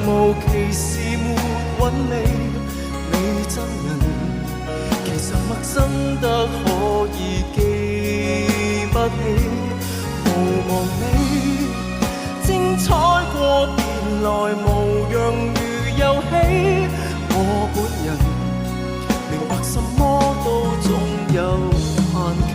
無其事沒韻味，你真人其實陌生得可以記不起，無望你精彩過變來無恙如遊戲，我本人明白什麼都總有限期。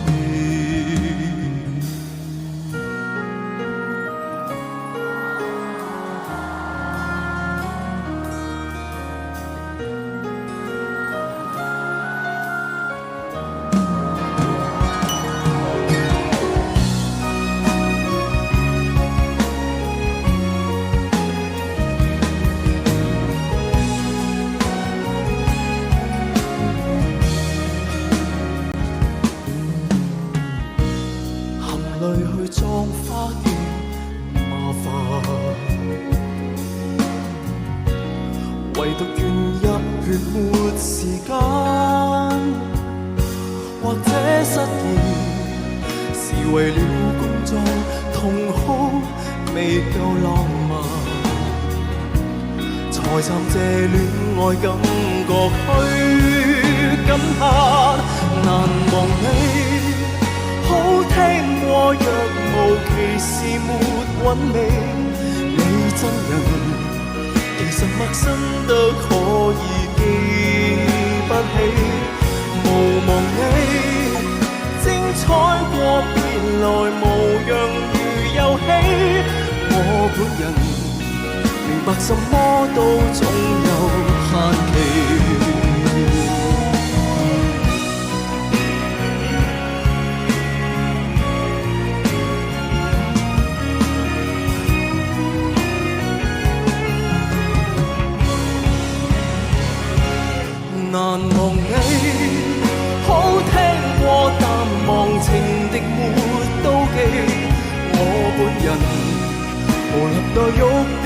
去葬花嘅麻煩，唯獨願入血沒時間，或者失意是為了工作同好未夠浪漫，才暫借戀愛感覺去感嘆，難忘你好聽過，若無其事沒韻味，你真人其實陌生得可以記不起，無望你精彩過變來無恙如遊戲，我本人明白什麼都總有限期。難忘你好聽過，但忘情敵沒妒忌，我本人無力待喐的